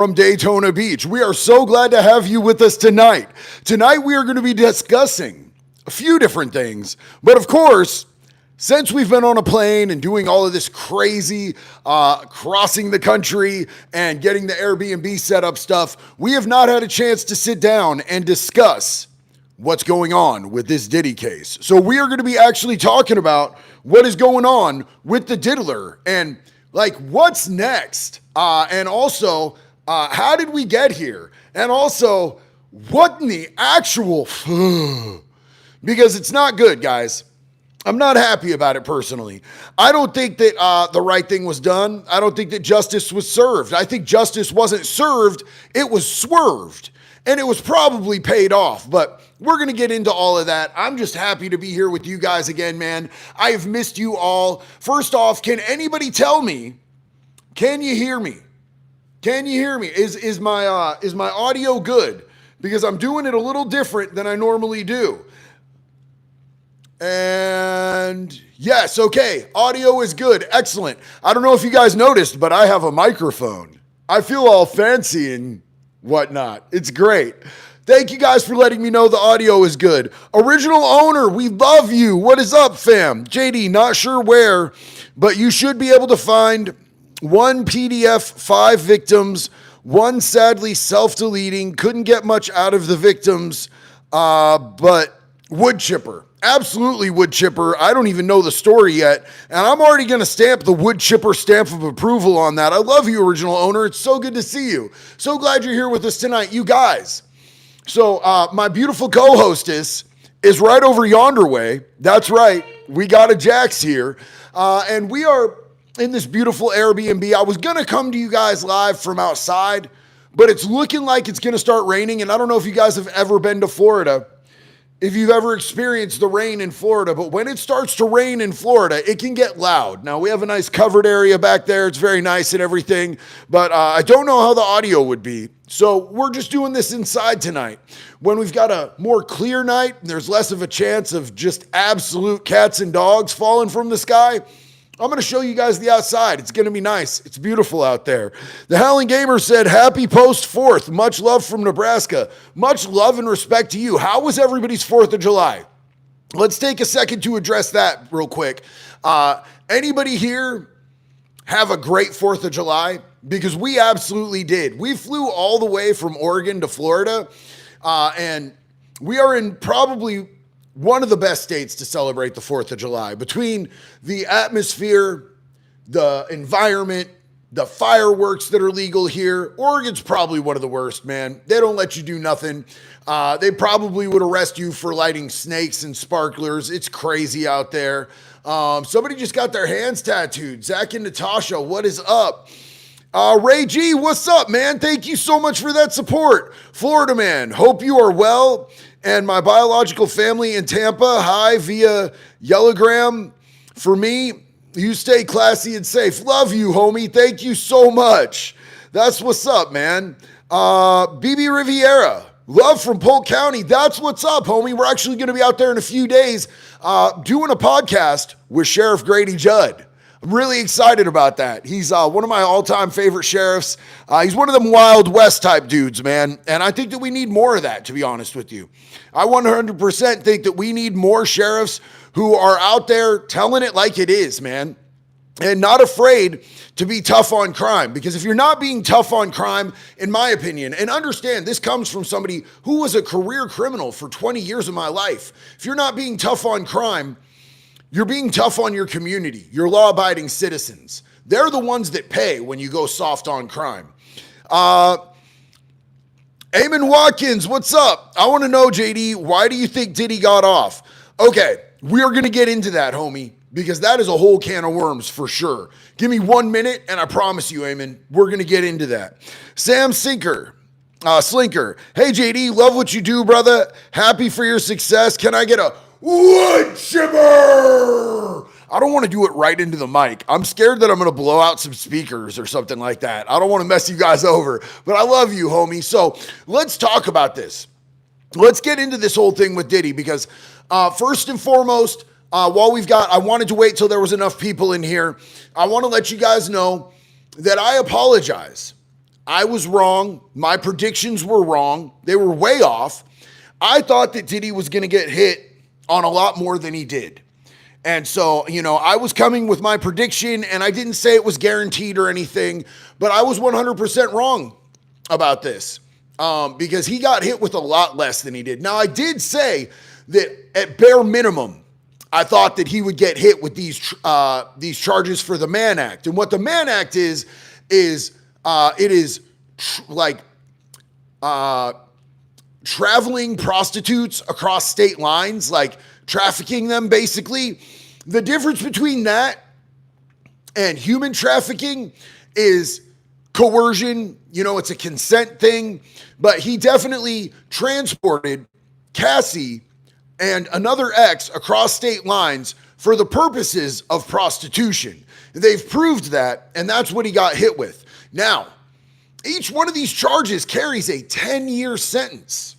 from Daytona Beach. We are so glad to have you with us tonight. Tonight we are going to be discussing a few different things, but of course, since we've been on a plane and doing all of this crazy crossing the country and getting the Airbnb setup stuff, we have not had a chance to sit down and discuss what's going on with this Diddy case. So we are going to be actually talking about what is going on with the Diddler and like what's next, and also how did we get here, and also what in the actual because it's not good, guys. I'm not happy about it personally. I don't think that the right thing was done. I don't think that justice was served. I think justice wasn't served. It was swerved, and it was probably paid off. But we're going to get into all of that. I'm just happy to be here with you guys again, man. I have missed you all. First off, can anybody tell me, can you hear me? Can you hear me? Is my audio good? Because I'm doing it a little different than I normally do. And yes, okay, audio is good, excellent. I don't know if you guys noticed, but I have a microphone. I feel all fancy and whatnot. It's great. Thank you guys for letting me know the audio is good. Original owner, we love you. What is up, fam? JD, not sure where, but you should be able to find one PDF, 5 victims, one sadly self-deleting, couldn't get much out of the victims, but wood chipper. Absolutely wood chipper. I don't even know the story yet, and I'm already going to stamp the wood chipper stamp of approval on that. I love you, original owner. It's so good to see you. So glad you're here with us tonight, you guys. So my beautiful co-hostess is right over yonder way. That's right. We got a Jax here, and we are in this beautiful Airbnb. I was going to come to you guys live from outside, but it's looking like it's going to start raining, and I don't know if you guys have ever been to Florida, if you've ever experienced the rain in Florida, but when it starts to rain in Florida, it can get loud. Now, we have a nice covered area back there. It's very nice and everything, but I don't know how the audio would be. So we're just doing this inside tonight. When we've got a more clear night, there's less of a chance of just absolute cats and dogs falling from the sky. I'm going to show you guys the outside. It's going to be nice. It's beautiful out there. The Howling Gamer said, happy post 4th. Much love from Nebraska. Much love and respect to you. How was everybody's 4th of July? Let's take a second to address that real quick. Anybody here have a great 4th of July? Because we absolutely did. We flew all the way from Oregon to Florida, and we are in probably one of the best states to celebrate the 4th of July. Between the atmosphere, the environment, the fireworks that are legal here, Oregon's probably one of the worst, man. They don't let you do nothing. They probably would arrest you for lighting snakes and sparklers. It's crazy out there. Somebody just got their hands tattooed. Zach and Natasha, what is up? Ray G, what's up, man? Thank you so much for that support. Florida man, hope you are well. And my biological family in Tampa, hi via Yellowgram. For me, you stay classy and safe. Love you, homie. Thank you so much. That's what's up, man. BB Riviera, love from Polk County. That's what's up, homie. We're actually going to be out there in a few days doing a podcast with Sheriff Grady Judd. I'm really excited about that. He's one of my all-time favorite sheriffs. He's one of them Wild West type dudes, man. And I think that we need more of that, to be honest with you. I 100% think that we need more sheriffs who are out there telling it like it is, man. And not afraid to be tough on crime. Because if you're not being tough on crime, in my opinion, and understand this comes from somebody who was a career criminal for 20 years of my life. If you're not being tough on crime, you're being tough on your community, your law-abiding citizens. They're the ones that pay when you go soft on crime. Eamon Watkins, what's up? I want to know, JD, why do you think Diddy got off? Okay, we are going to get into that, homie, because that is a whole can of worms for sure. Give me 1 minute, and I promise you, Eamon, we're going to get into that. Sam Slinker, hey, JD, love what you do, brother. Happy for your success. Can I get a wood chipper? I don't want to do it right into the mic. I'm scared that I'm going to blow out some speakers or something like that. I don't want to mess you guys over, but I love you, homie. So let's talk about this. Let's get into this whole thing with Diddy because first and foremost, I wanted to wait till there was enough people in here. I want to let you guys know that I apologize. I was wrong. My predictions were wrong. They were way off. I thought that Diddy was going to get hit on a lot more than he did. And so, I was coming with my prediction, and I didn't say it was guaranteed or anything, but I was 100% wrong about this because he got hit with a lot less than he did. Now, I did say that at bare minimum, I thought that he would get hit with these charges for the Mann Act. And what the Mann Act is traveling prostitutes across state lines, like trafficking them, basically. The difference between that and human trafficking is coercion. It's a consent thing, but he definitely transported Cassie and another ex across state lines for the purposes of prostitution. They've proved that, and that's what he got hit with. Now, each one of these charges carries a 10-year sentence.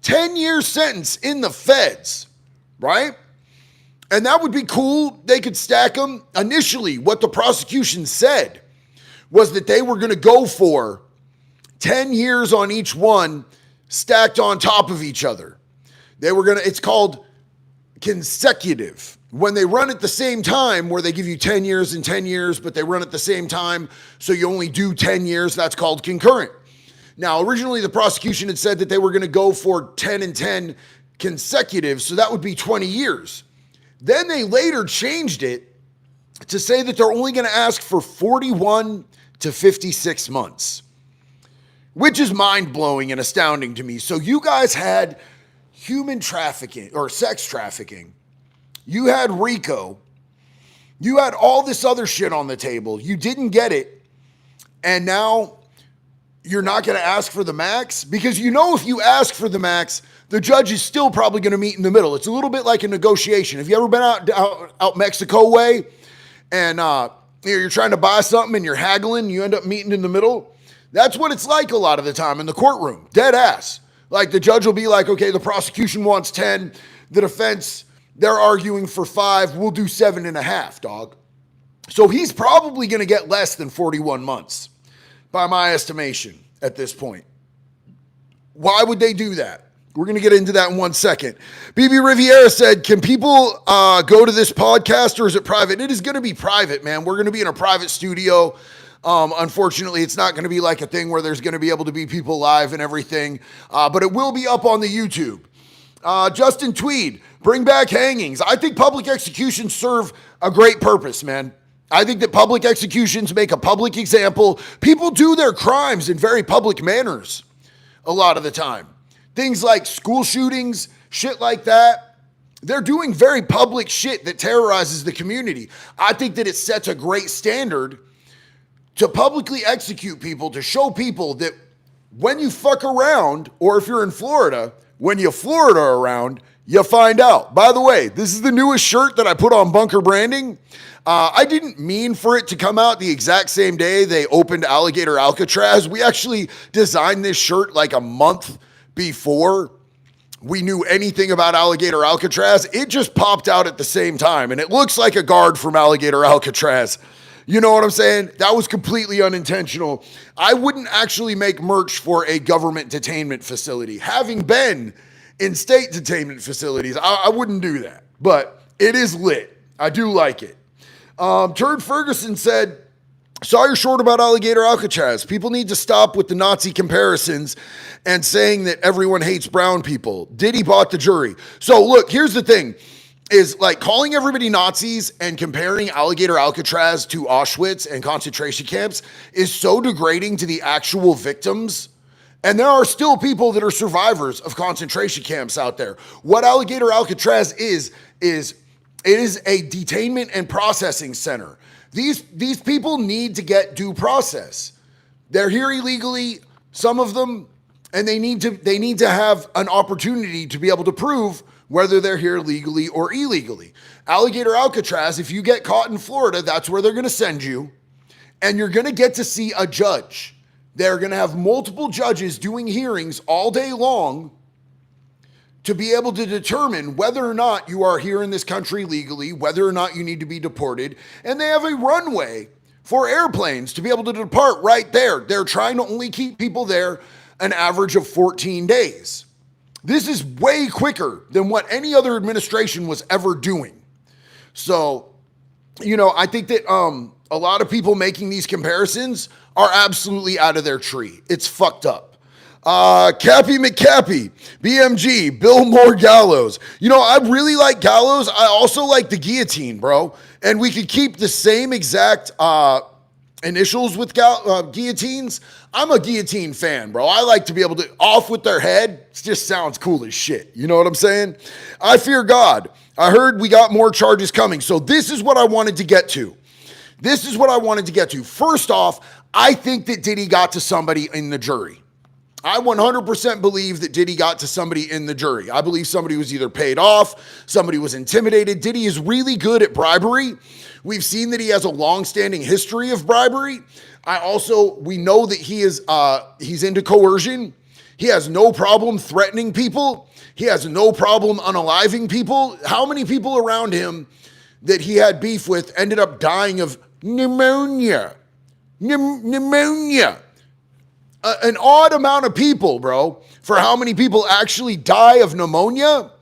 10-year sentence in the feds, right? And that would be cool. They could stack them. Initially, what the prosecution said was that they were going to go for 10 years on each one stacked on top of each other. It's called consecutive. When they run at the same time, where they give you 10 years and 10 years, but they run at the same time, so you only do 10 years, that's called concurrent. Now, originally the prosecution had said that they were going to go for 10 and 10 consecutive, so that would be 20 years. Then they later changed it to say that they're only going to ask for 41 to 56 months, which is mind-blowing and astounding to me. So you guys had human trafficking or sex trafficking. You had RICO. You had all this other shit on the table. You didn't get it. And now you're not going to ask for the max? Because if you ask for the max, the judge is still probably going to meet in the middle. It's a little bit like a negotiation. Have you ever been out Mexico way and you're trying to buy something and you're haggling, you end up meeting in the middle? That's what it's like a lot of the time in the courtroom. Dead ass. Like the judge will be like, okay, the prosecution wants 10. The defense, they're arguing for 5. We'll do 7.5, dog. So he's probably going to get less than 41 months by my estimation at this point. Why would they do that? We're going to get into that in 1 second. BB Riviera said, can people go to this podcast or is it private? It is going to be private, man. We're going to be in a private studio. Unfortunately, it's not going to be like a thing where there's going to be able to be people live and everything, but it will be up on the YouTube. Justin Tweed, bring back hangings. I think public executions serve a great purpose, man. I think that public executions make a public example. People do their crimes in very public manners a lot of the time. Things like school shootings, shit like that. They're doing very public shit that terrorizes the community. I think that it sets a great standard to publicly execute people, to show people that when you fuck around, or if you're in Florida, when you Florida around, you find out. By the way, this is the newest shirt that I put on Bunker Branding. I didn't mean for it to come out the exact same day they opened Alligator Alcatraz. We actually designed this shirt like a month before we knew anything about Alligator Alcatraz. It just popped out at the same time, and it looks like a guard from Alligator Alcatraz. You know what I'm saying? That was completely unintentional. I wouldn't actually make merch for a government detainment facility. Having been in state detainment facilities, I wouldn't do that. But it is lit. I do like it. Turd Ferguson said, saw your short about Alligator Alcatraz. People need to stop with the Nazi comparisons and saying that everyone hates brown people. Diddy bought the jury. So look, here's the thing. Is like calling everybody Nazis and comparing Alligator Alcatraz to Auschwitz and concentration camps is so degrading to the actual victims. And there are still people that are survivors of concentration camps out there. What Alligator Alcatraz is it is a detainment and processing center. These people need to get due process. They're here illegally, some of them, and they need to have an opportunity to be able to prove whether they're here legally or illegally. Alligator Alcatraz, if you get caught in Florida, that's where they're going to send you, and you're going to get to see a judge. They're going to have multiple judges doing hearings all day long to be able to determine whether or not you are here in this country legally, whether or not you need to be deported, and they have a runway for airplanes to be able to depart right there. They're trying to only keep people there an average of 14 days. This is way quicker than what any other administration was ever doing. So, I think that a lot of people making these comparisons are absolutely out of their tree. It's fucked up. Cappy McCappy, BMG, Bill Moore Gallows. I really like Gallows. I also like the guillotine, bro. And we could keep the same exact initials with guillotines. I'm a guillotine fan, bro. I like to be able to off with their head. It just sounds cool as shit. You know what I'm saying? I fear God. I heard we got more charges coming. So this is what I wanted to get to. First off, I think that Diddy got to somebody in the jury. I 100% believe that Diddy got to somebody in the jury. I believe somebody was either paid off, somebody was intimidated. Diddy is really good at bribery. We've seen that he has a long-standing history of bribery. We know that he's into coercion. He has no problem threatening people. He has no problem unaliving people. How many people around him that he had beef with ended up dying of pneumonia? Pneumonia. An odd amount of people, bro, for how many people actually die of pneumonia.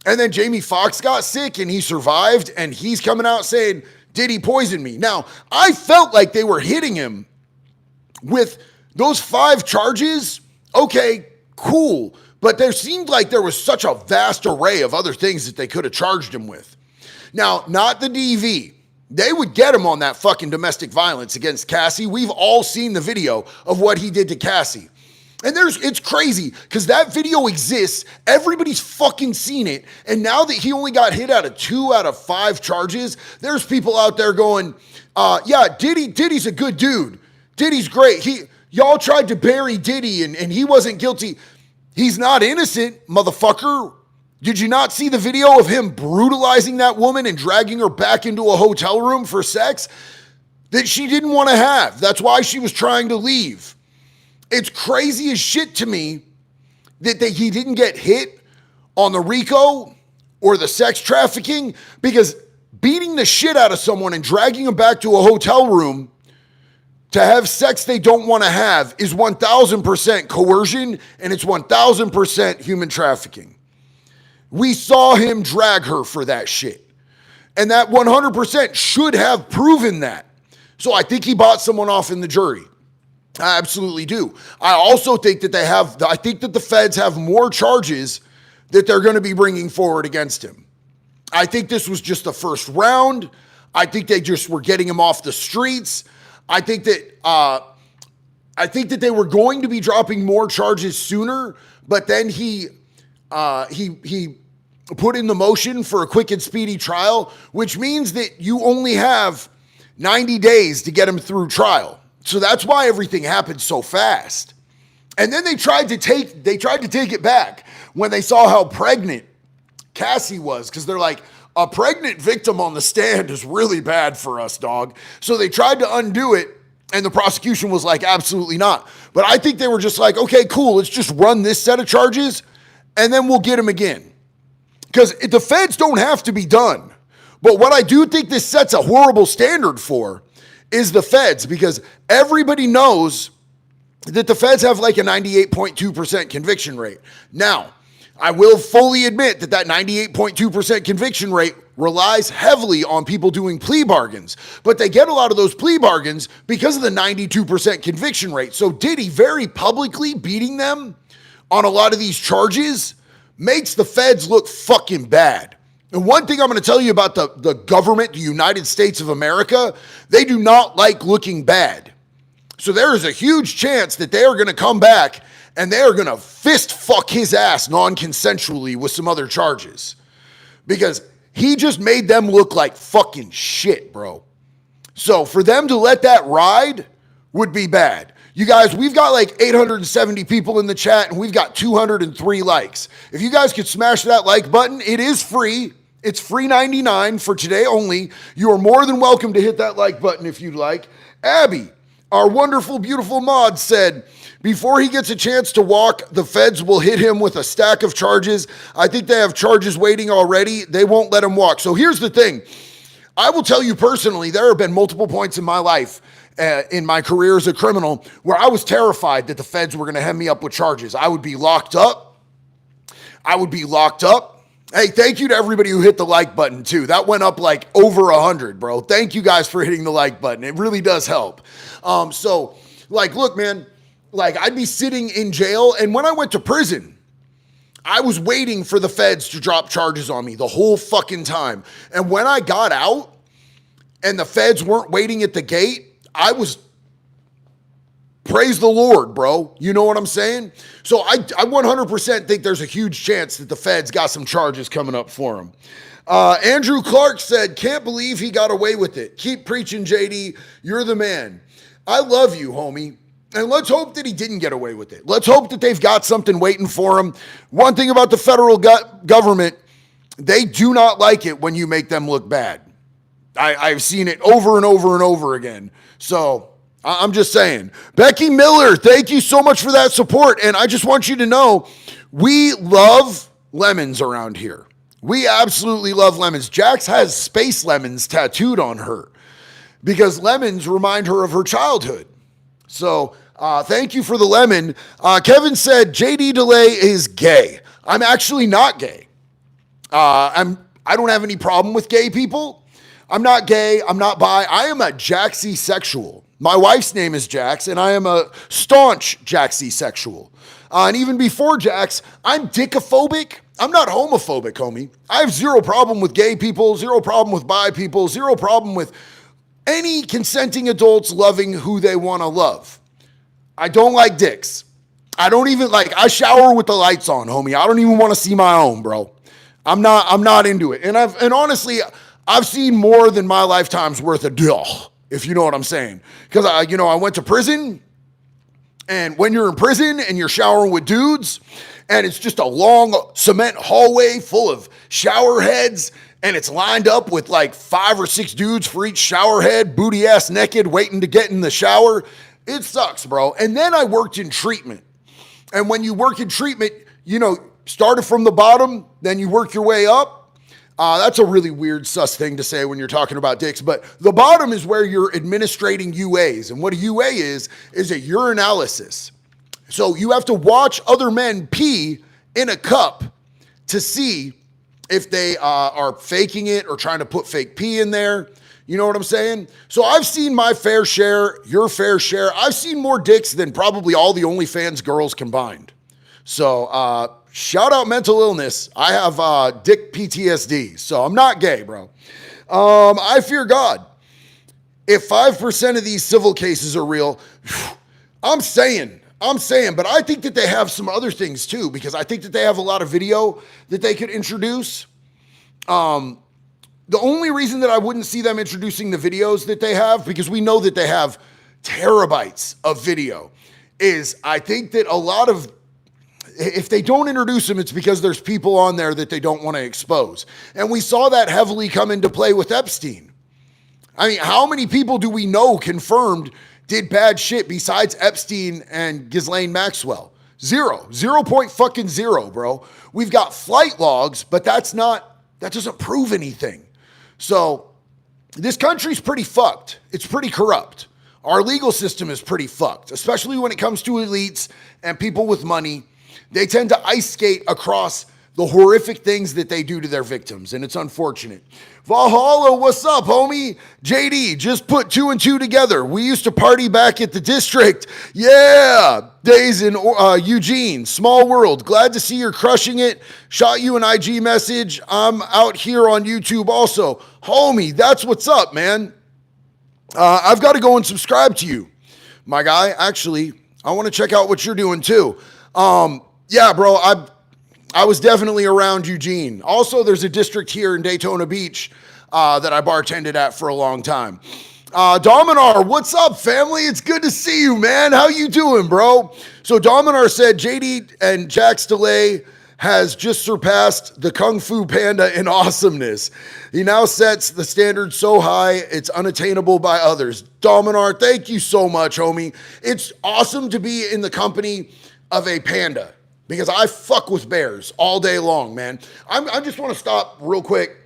And then Jamie Foxx got sick and he survived, and he's coming out saying, Diddy poisoned me. Now, I felt like they were hitting him with those 5 charges. Okay, cool. But there seemed like there was such a vast array of other things that they could have charged him with. Now, not the DV. They would get him on that fucking domestic violence against Cassie. We've all seen the video of what he did to Cassie. And it's crazy because that video exists. Everybody's fucking seen it. And now that he only got hit out of 2 out of 5 charges, there's people out there going, yeah, Diddy's a good dude. Diddy's great. Y'all tried to bury Diddy and he wasn't guilty. He's not innocent, motherfucker. Did you not see the video of him brutalizing that woman and dragging her back into a hotel room for sex that she didn't want to have? That's why she was trying to leave. It's crazy as shit to me that he didn't get hit on the RICO or the sex trafficking, because beating the shit out of someone and dragging them back to a hotel room to have sex they don't want to have is 1,000% coercion, and it's 1,000% human trafficking. We saw him drag her for that shit. And that 100% should have proven that. So I think he bought someone off in the jury. I absolutely do. I also think that the feds have more charges that they're going to be bringing forward against him. I think this was just the first round. I think they just were getting him off the streets. I think that they were going to be dropping more charges sooner, but then he put in the motion for a quick and speedy trial, which means that you only have 90 days to get him through trial. So that's why everything happened so fast. And then they tried to take it back when they saw how pregnant Cassie was, because they're like, a pregnant victim on the stand is really bad for us, dog. So they tried to undo it, and the prosecution was like, absolutely not. But I think they were just like, okay, cool, let's just run this set of charges, and then we'll get him again. Because the feds don't have to be done. But what I do think this sets a horrible standard for is the feds, because everybody knows that the feds have like a 98.2% conviction rate. Now, I will fully admit that 98.2% conviction rate relies heavily on people doing plea bargains, but they get a lot of those plea bargains because of the 92% conviction rate. So Diddy very publicly beating them on a lot of these charges makes the feds look fucking bad. And one thing I'm going to tell you about the government, the United States of America, they do not like looking bad. So there is a huge chance that they are going to come back and they are going to fist fuck his ass non-consensually with some other charges, because he just made them look like fucking shit, bro. So for them to let that ride would be bad. You guys, we've got like 870 people in the chat and we've got 203 likes. If you guys could smash that like button, it is free. It's free 99 for today only. You are more than welcome to hit that like button if you'd like. Abby, our wonderful, beautiful mod, said, before he gets a chance to walk, the feds will hit him with a stack of charges. I think they have charges waiting already. They won't let him walk. So here's the thing. I will tell you personally, there have been multiple points in my life, in my career as a criminal, where I was terrified that the feds were going to hem me up with charges. I would be locked up. Hey, thank you to everybody who hit the like button too. That went up like over 100, bro. Thank you guys for hitting the like button. It really does help. So like, look, man, like I'd be sitting in jail, and when I went to prison, I was waiting for the feds to drop charges on me the whole fucking time. And when I got out and the feds weren't waiting at the gate, I was, praise the Lord, bro. You know what I'm saying? So I 100% think there's a huge chance that the feds got some charges coming up for him. Andrew Clark said, can't believe he got away with it. Keep preaching, JD. You're the man. I love you, homie. And let's hope that he didn't get away with it. Let's hope that they've got something waiting for him. One thing about the federal government, they do not like it when you make them look bad. I've seen it over and over and over again. So I'm just saying. Becky Miller, thank you so much for that support. And I just want you to know, we love lemons around here. We absolutely love lemons. Jax has space lemons tattooed on her because lemons remind her of her childhood. So thank you for the lemon. Kevin said, JD Delay is gay. I'm actually not gay. I don't have any problem with gay people. I'm not gay. I'm not bi. I am a Jaxi-sexual. My wife's name is Jax, and I am a staunch Jaxi-sexual. And even before Jax, I'm dickophobic. I'm not homophobic, homie. I have zero problem with gay people, zero problem with bi people, zero problem with any consenting adults loving who they want to love. I don't like dicks. I shower with the lights on, homie. I don't even want to see my own, bro. I'm not into it. And honestly, I've seen more than my lifetime's worth of dick, if you know what I'm saying. Because I went to prison, and when you're in prison and you're showering with dudes, and it's just a long cement hallway full of shower heads, and it's lined up with like 5 or 6 dudes for each shower head, booty ass naked, waiting to get in the shower. It sucks, bro. And then I worked in treatment. And when you work in treatment, started from the bottom, then you work your way up. That's a really weird, sus thing to say when you're talking about dicks. But the bottom is where you're administrating UAs. And what a UA is a urinalysis. So you have to watch other men pee in a cup to see if they are faking it or trying to put fake pee in there. You know what I'm saying? So I've seen my fair share, your fair share. I've seen more dicks than probably all the OnlyFans girls combined. So shout out mental illness. I have dick PTSD, so I'm not gay, bro. I fear God. If 5% of these civil cases are real, I'm saying, but I think that they have some other things too, because I think that they have a lot of video that they could introduce. The only reason that I wouldn't see them introducing the videos that they have, because we know that they have terabytes of video, is I think that a lot of, if they don't introduce them, it's because there's people on there that they don't want to expose. And we saw that heavily come into play with Epstein. I mean, how many people do we know confirmed did bad shit besides Epstein and Ghislaine Maxwell? Zero. 0.0, bro. We've got flight logs, but that doesn't prove anything. So this country's pretty fucked. It's pretty corrupt. Our legal system is pretty fucked, especially when it comes to elites and people with money. They tend to ice skate across the horrific things that they do to their victims, and it's unfortunate. Valhalla, what's up, homie? JD, just put 2 and 2 together. We used to party back at the district. Yeah, days in Eugene, small world. Glad to see you're crushing it. Shot you an IG message. I'm out here on YouTube also. Homie, that's what's up, man. I've got to go and subscribe to you, my guy. Actually, I want to check out what you're doing too. Yeah, bro, I was definitely around Eugene. Also, there's a district here in Daytona Beach that I bartended at for a long time. Dominar, what's up, family? It's good to see you, man. How you doing, bro? So Dominar said JD and Jax Delay has just surpassed the Kung Fu Panda in awesomeness. He now sets the standard so high, it's unattainable by others. Dominar, thank you so much, homie. It's awesome to be in the company of a panda, because I fuck with bears all day long, man. I just want to stop real quick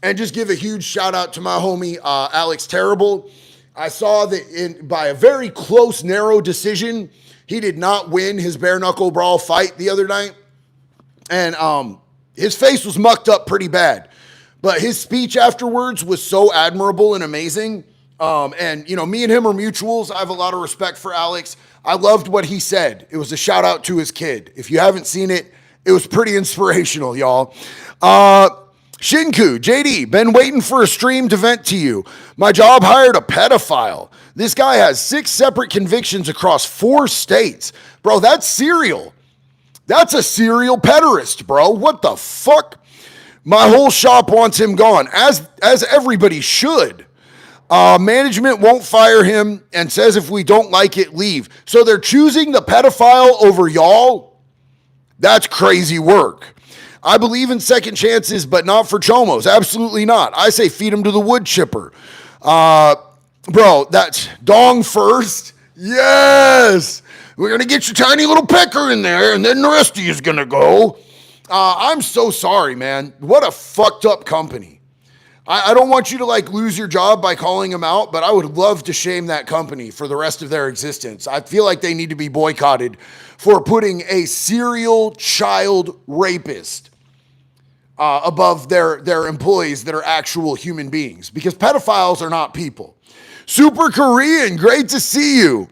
And just give a huge shout out to my homie, Alex Terrible. I saw that by a very close, narrow decision, he did not win his bare knuckle brawl fight the other night. And his face was mucked up pretty bad. But his speech afterwards was so admirable and amazing. And, you know, me and him are mutuals. I have a lot of respect for Alex. I loved what he said. It was a shout out to his kid. If you haven't seen it, it was pretty inspirational, y'all. Shinku, JD, been waiting for a stream to vent to you. My job hired a pedophile. This guy has 6 separate convictions across 4 states. Bro, that's serial. That's a serial pederast, bro. What the fuck? My whole shop wants him gone, as everybody should. Management won't fire him and says if we don't like it, leave. So they're choosing the pedophile over y'all? That's crazy work. I believe in second chances, but not for chomos. Absolutely not. I say feed him to the wood chipper. Bro, that's dong first. Yes. We're going to get your tiny little pecker in there, and then the rest of you is going to go. I'm so sorry, man. What a fucked up company. I don't want you to like lose your job by calling them out, but I would love to shame that company for the rest of their existence. I feel like they need to be boycotted for putting a serial child rapist above their employees that are actual human beings, because pedophiles are not people. Super Korean, great to see you.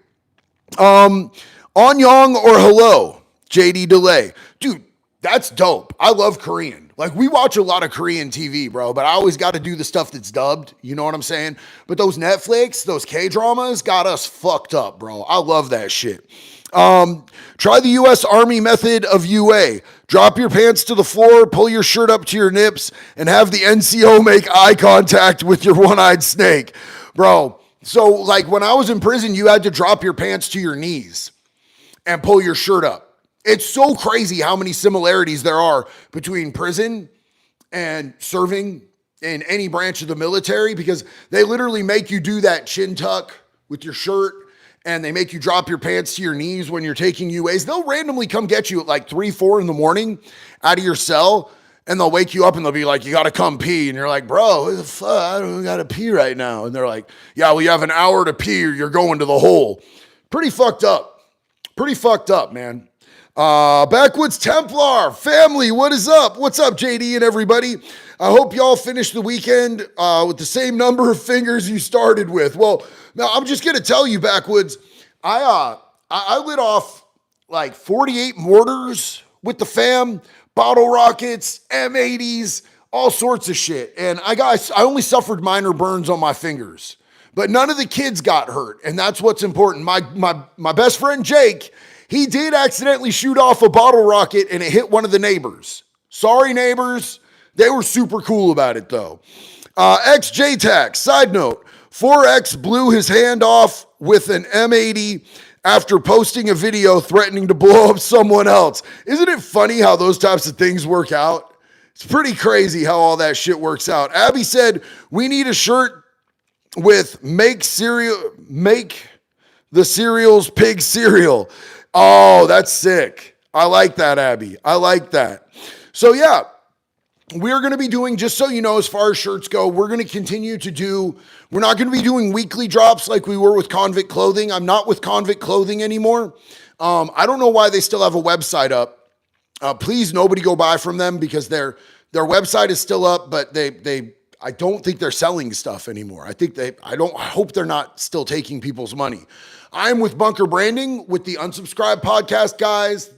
Annyeong or hello, JD Delay. Dude, that's dope. I love Korean. Like, we watch a lot of Korean TV, bro, but I always got to do the stuff that's dubbed. You know what I'm saying? But those Netflix, those K-dramas got us fucked up, bro. I love that shit. Try the U.S. Army method of UA. Drop your pants to the floor, pull your shirt up to your nips, and have the NCO make eye contact with your one-eyed snake. Bro, so like when I was in prison, you had to drop your pants to your knees and pull your shirt up. It's so crazy how many similarities there are between prison and serving in any branch of the military, because they literally make you do that chin tuck with your shirt, and they make you drop your pants to your knees when you're taking UAs. They'll randomly come get you at like 3, 4 in the morning out of your cell, and they'll wake you up and they'll be like, you got to come pee. And you're like, bro, what the fuck? I don't got to pee right now. And they're like, yeah, well, you have an hour to pee or you're going to the hole. Pretty fucked up. Pretty fucked up, man. Backwoods Templar family, what is up? What's up, JD and everybody? I hope y'all finished the weekend with the same number of fingers you started with. Well, now I'm just gonna tell you, Backwoods, I lit off like 48 mortars with the fam, bottle rockets, M80s, all sorts of shit, and I only suffered minor burns on my fingers, but none of the kids got hurt, and that's what's important. My best friend Jake, he did accidentally shoot off a bottle rocket and it hit one of the neighbors. Sorry, neighbors. They were super cool about it, though. XJTax, side note, 4X blew his hand off with an M80 after posting a video threatening to blow up someone else. Isn't it funny how those types of things work out? It's pretty crazy how all that shit works out. Abby said, we need a shirt with make the cereals pig cereal. Oh, that's sick. I like that, Abby. I like that. So yeah, we're going to be doing, just so you know, as far as shirts go, we're going to continue to do, we're not going to be doing weekly drops like we were with Convict Clothing. I'm not with Convict Clothing anymore. I don't know why they still have a website up. Please, nobody go buy from them, because their website is still up, but I don't think they're selling stuff anymore. I hope they're not still taking people's money. I'm with Bunker Branding with the Unsubscribed podcast guys.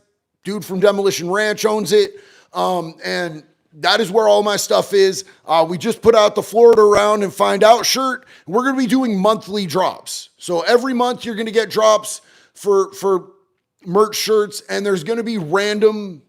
Dude from Demolition Ranch owns it. And that is where all my stuff is. We just put out the Florida Round and Find Out shirt. We're going to be doing monthly drops. So every month you're going to get drops for merch shirts, and there's going to be random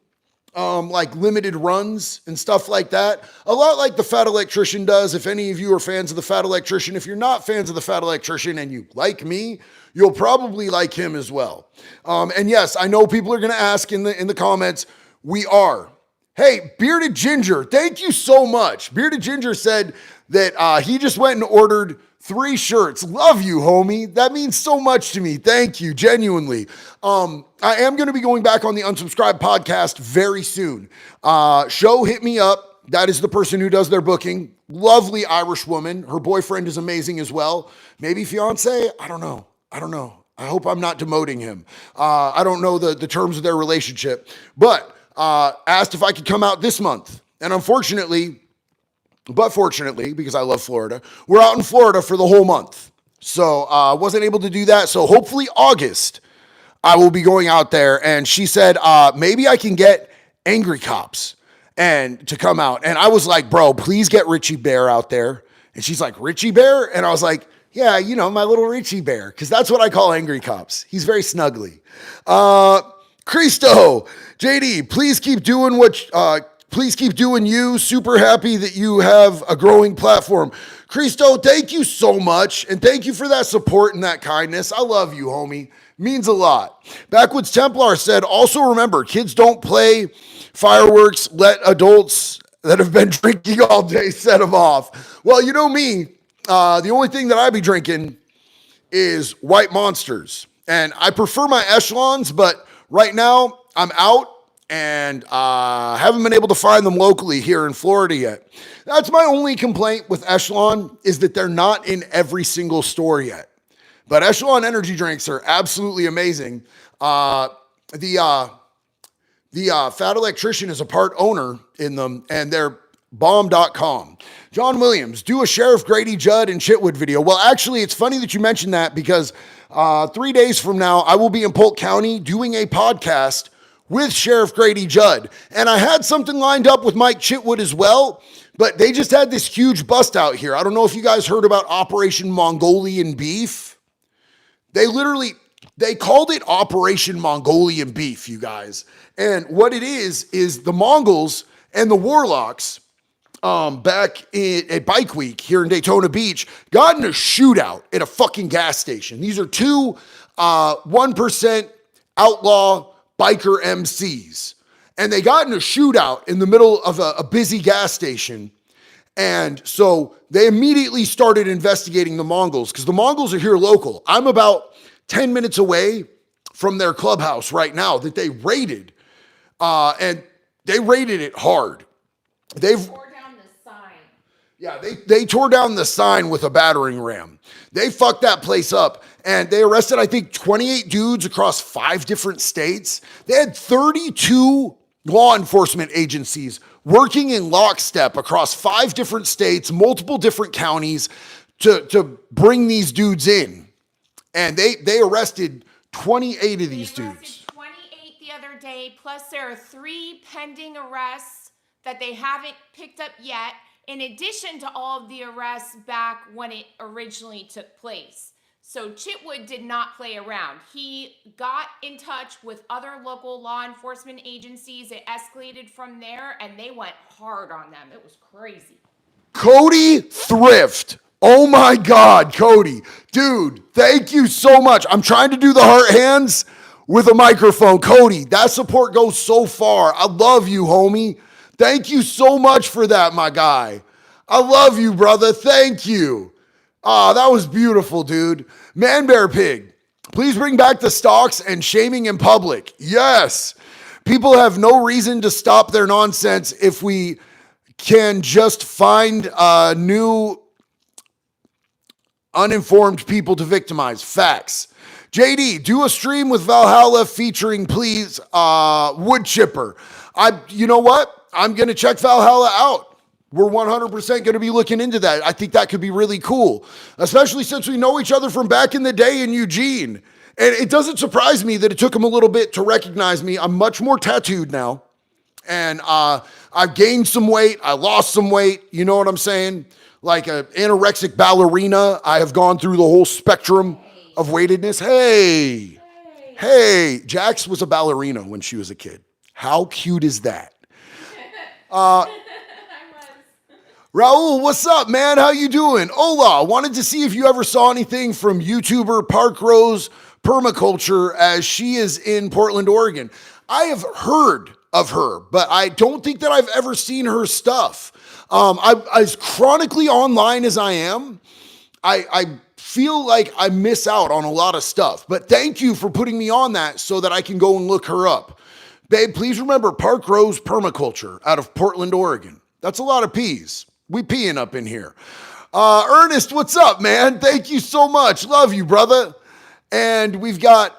like limited runs and stuff like that. A lot like the Fat Electrician does. If any of you are fans of the Fat Electrician, if you're not fans of the Fat Electrician and you like me, you'll probably like him as well. And yes, I know people are going to ask in the comments, we are. Hey, Bearded Ginger, thank you so much. Bearded Ginger said that he just went and ordered 3 shirts. Love you, homie. That means so much to me. Thank you, genuinely. I am going to be going back on the Unsubscribed podcast very soon. Show hit me up. That is the person who does their booking. Lovely Irish woman. Her boyfriend is amazing as well. Maybe fiance? I don't know. I hope I'm not demoting him. I don't know the terms of their relationship, but asked if I could come out this month. And unfortunately, but fortunately, because I love Florida, we're out in Florida for the whole month. So I wasn't able to do that. So hopefully August, I will be going out there. And she said, maybe I can get Angry Cops and to come out. And I was like, bro, please get Richie Bear out there. And she's like, Richie Bear? And I was like, yeah, you know, my little Richie Bear, because that's what I call Angry Cops. He's very snuggly. Christo, JD, please keep doing please keep doing you. Super happy that you have a growing platform. Christo, thank you so much. And thank you for that support and that kindness. I love you, homie. Means a lot. Backwoods Templar said, also remember, kids don't play fireworks. Let adults that have been drinking all day set them off. Well, you know me. The only thing that I be drinking is White Monsters. And I prefer my Echelons, but right now I'm out and haven't been able to find them locally here in Florida yet. That's my only complaint with Echelon, is that they're not in every single store yet. But Echelon energy drinks are absolutely amazing. The Fat Electrician is a part owner in them, and they're bomb.com. John Williams, do a Sheriff Grady Judd and Chitwood video. Well, actually, it's funny that you mentioned that, because 3 days from now, I will be in Polk County doing a podcast with Sheriff Grady Judd. And I had something lined up with Mike Chitwood as well, but they just had this huge bust out here. I don't know if you guys heard about Operation Mongolian Beef. They called it Operation Mongolian Beef, you guys. And what it is the Mongols and the Warlocks back at Bike Week here in Daytona Beach got in a shootout at a fucking gas station. These are two 1% outlaw biker MCs. And they got in a shootout in the middle of a busy gas station. And so they immediately started investigating the Mongols, because the Mongols are here local. I'm about 10 minutes away from their clubhouse right now that they raided. And they raided it hard. They tore down the sign. Yeah, they tore down the sign with a battering ram. They fucked that place up. And they arrested, I think, 28 dudes across 5 different states. They had 32 law enforcement agencies working in lockstep across 5 different states, multiple different counties to bring these dudes in. And they arrested 28 of these dudes. 28 the other day, plus there are 3 pending arrests that they haven't picked up yet, in addition to all of the arrests back when it originally took place. So Chitwood did not play around. He got in touch with other local law enforcement agencies. It escalated from there, and they went hard on them. It was crazy. Cody Thrift. Oh my God, Cody. Dude, thank you so much. I'm trying to do the heart hands with a microphone. Cody, that support goes so far. I love you, homie. Thank you so much for that, my guy. I love you, brother. Thank you. Oh, that was beautiful, dude. Man Bear Pig, please bring back the stocks and shaming in public. Yes. People have no reason to stop their nonsense if we can just find new uninformed people to victimize. Facts. JD, do a stream with Valhalla featuring, please, Wood Chipper. You know what? I'm going to check Valhalla out. We're 100% going to be looking into that. I think that could be really cool, especially since we know each other from back in the day in Eugene. And it doesn't surprise me that it took him a little bit to recognize me. I'm much more tattooed now. And I've gained some weight. I lost some weight. You know what I'm saying? Like an anorexic ballerina. I have gone through the whole spectrum of weightedness. Hey. Jax was a ballerina when she was a kid. How cute is that? Raul, what's up, man? How you doing? Hola, wanted to see if you ever saw anything from YouTuber Park Rose Permaculture, as she is in Portland, Oregon. I have heard of her, but I don't think that I've ever seen her stuff. As chronically online as I am, I feel like I miss out on a lot of stuff. But thank you for putting me on that so that I can go and look her up. Babe, please remember Park Rose Permaculture out of Portland, Oregon. That's a lot of peas. We peeing up in here. Ernest, what's up, man? Thank you so much. Love you, brother. And we've got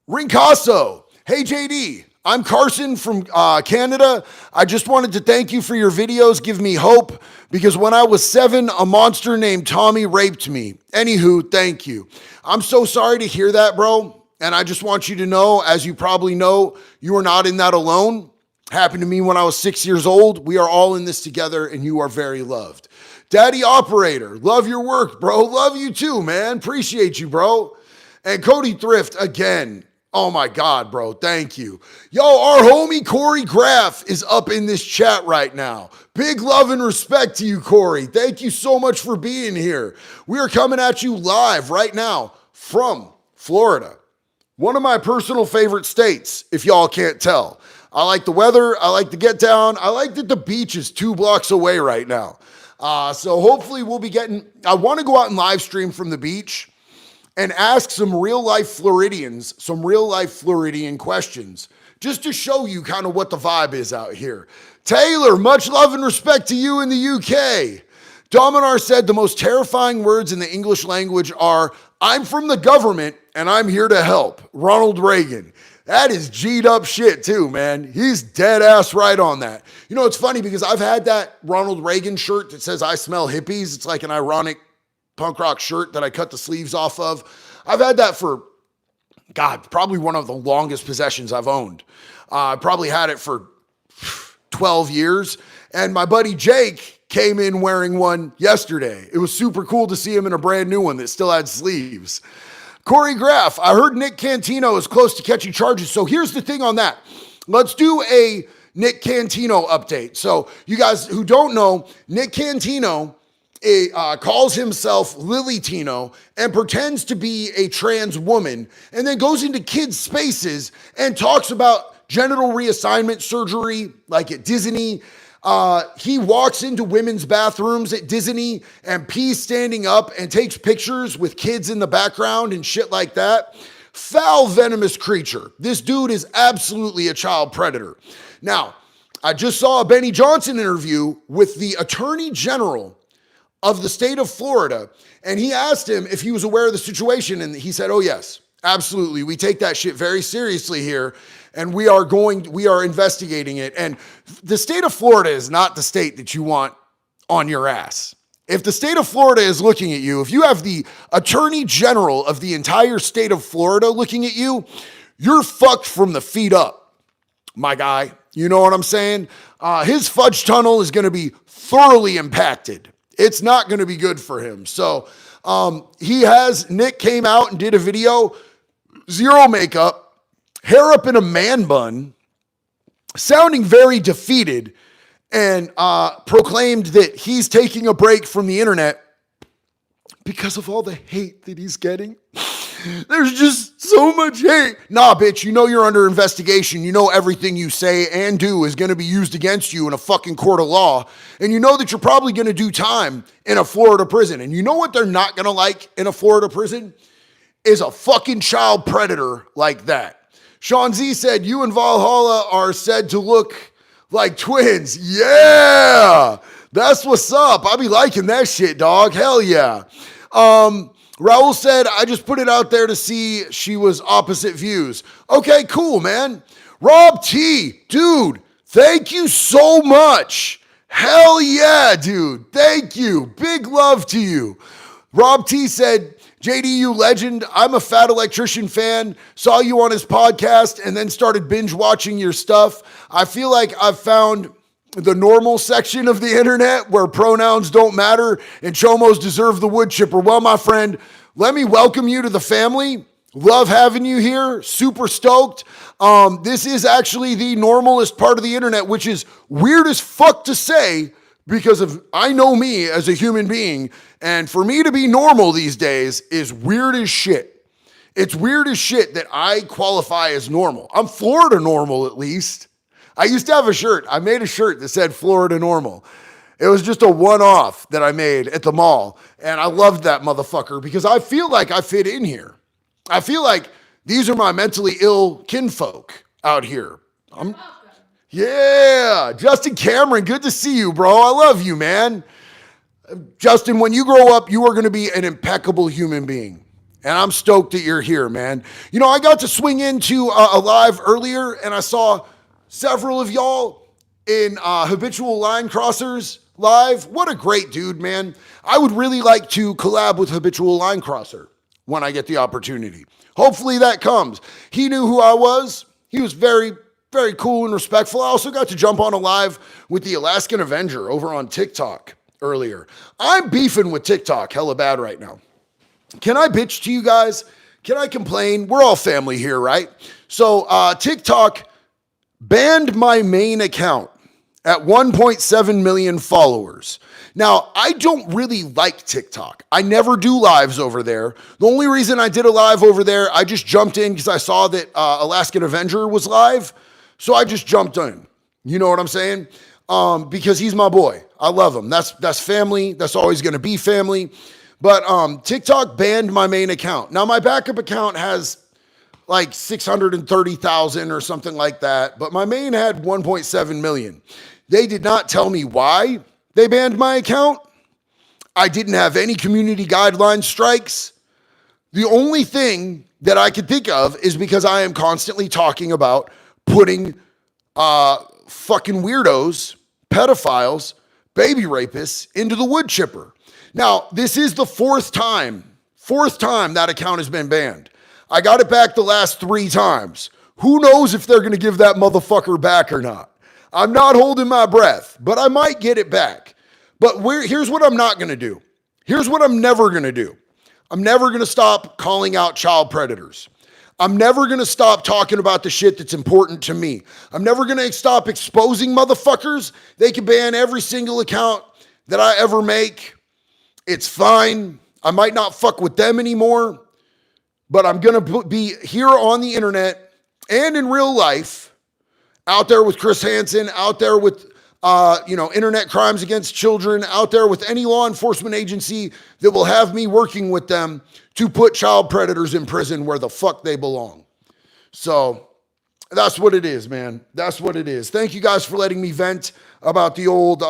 Rincasso. Hey, JD. I'm Carson from Canada. I just wanted to thank you for your videos. Give me hope because when I was 7, a monster named Tommy raped me. Anywho, thank you. I'm so sorry to hear that, bro. And I just want you to know, as you probably know, you are not in that alone. Happened to me when I was 6 years old. We are all in this together and you are very loved. Daddy Operator, love your work, bro. Love you too, man. Appreciate you, bro. And Cody Thrift, again. Oh my God, bro. Thank you. Yo, our homie Corey Graff is up in this chat right now. Big love and respect to you, Corey. Thank you so much for being here. We are coming at you live right now from Florida. One of my personal favorite states, if y'all can't tell. I like the weather. I like to get down. I like that the beach is 2 blocks away right now. So hopefully we'll be I want to go out and live stream from the beach and ask some real life Floridians, some real life Floridian questions, just to show you kind of what the vibe is out here. Taylor, much love and respect to you in the UK. Dominar said the most terrifying words in the English language are, I'm from the government and I'm here to help. Ronald Reagan. That is G'd up shit too, man. He's dead ass right on that. You know, it's funny because I've had that Ronald Reagan shirt that says I smell hippies. It's like an ironic punk rock shirt that I cut the sleeves off of. I've had that for, God, probably one of the longest possessions I've owned. I probably had it for 12 years. And my buddy Jake came in wearing one yesterday. It was super cool to see him in a brand new one that still had sleeves. Corey Graff, I heard Nick Cantino is close to catching charges. So here's the thing on that. Let's do a Nick Cantino update. So you guys who don't know, Nick Cantino calls himself Lily Tino and pretends to be a trans woman and then goes into kids' spaces and talks about genital reassignment surgery like at Disney. He walks into women's bathrooms at Disney and pees standing up and takes pictures with kids in the background and shit like that. Foul, venomous creature. This dude is absolutely a child predator. Now, I just saw a Benny Johnson interview with the Attorney General of the state of Florida, and he asked him if he was aware of the situation, and he said, oh yes, absolutely. We take that shit very seriously here, and we are investigating it. And the state of Florida is not the state that you want on your ass. If the state of Florida is looking at you, if you have the Attorney General of the entire state of Florida looking at you, you're fucked from the feet up, my guy. You know what I'm saying? His fudge tunnel is going to be thoroughly impacted. It's not going to be good for him. So Nick came out and did a video, zero makeup, hair up in a man bun, sounding very defeated, and proclaimed that he's taking a break from the internet because of all the hate that he's getting. There's just so much hate. Nah, bitch, you know you're under investigation. You know everything you say and do is going to be used against you in a fucking court of law. And you know that you're probably going to do time in a Florida prison. And you know what they're not going to like in a Florida prison? Is a fucking child predator like that. Sean Z said, you and Valhalla are said to look like twins. Yeah, that's what's up. I be liking that shit, dog. Hell yeah. Raul said, I just put it out there to see she was opposite views. Okay, cool, man. Rob T, dude, thank you so much. Hell yeah, dude. Thank you. Big love to you. Rob T said, JDU legend, I'm a Fat Electrician fan, saw you on his podcast, and then started binge watching your stuff. I feel like I've found the normal section of the internet where pronouns don't matter and chomos deserve the wood chipper. Well, my friend, let me welcome you to the family. Love having you here. Super stoked. This is actually the normalest part of the internet, which is weird as fuck to say because of I know me as a human being. And for me to be normal these days is weird as shit. It's weird as shit that I qualify as normal. I'm Florida normal, at least. I used to have a shirt. I made a shirt that said Florida normal. It was just a one-off that I made at the mall. And I loved that motherfucker because I feel like I fit in here. I feel like these are my mentally ill kinfolk out here. Yeah, Justin Cameron, good to see you, bro. I love you, man. Justin, when you grow up, you are going to be an impeccable human being. And I'm stoked that you're here, man. You know, I got to swing into a live earlier and I saw several of y'all in Habitual Line Crossers live. What a great dude, man. I would really like to collab with Habitual Line Crosser when I get the opportunity. Hopefully that comes. He knew who I was. He was very, very cool and respectful. I also got to jump on a live with the Alaskan Avenger over on TikTok earlier. I'm beefing with TikTok hella bad right now. Can I bitch to you guys? Can I complain? We're all family here, right? So TikTok banned my main account at 1.7 million followers. Now, I don't really like TikTok. I never do lives over there. The only reason I did a live over there, I just jumped in because I saw that Alaskan Avenger was live. So I just jumped in. You know what I'm saying? Because he's my boy. I love him. That's family. That's always going to be family. But TikTok banned my main account. Now, my backup account has like 630,000 or something like that. But my main had 1.7 million. They did not tell me why they banned my account. I didn't have any community guideline strikes. The only thing that I could think of is because I am constantly talking about putting fucking weirdos, pedophiles, baby rapists into the wood chipper. Now, this is the fourth time that account has been banned. I got it back the last 3 times. Who knows if they're going to give that motherfucker back or not? I'm not holding my breath, but I might get it back. But here's what I'm not going to do. Here's what I'm never going to do. I'm never going to stop calling out child predators. I'm never going to stop talking about the shit that's important to me. I'm never going to stop exposing motherfuckers. They can ban every single account that I ever make. It's fine. I might not fuck with them anymore, but I'm going to be here on the internet and in real life, out there with Chris Hansen, out there with internet crimes against children, out there with any law enforcement agency that will have me working with them to put child predators in prison where the fuck they belong. So that's what it is, man. That's what it is. Thank you guys for letting me vent about the old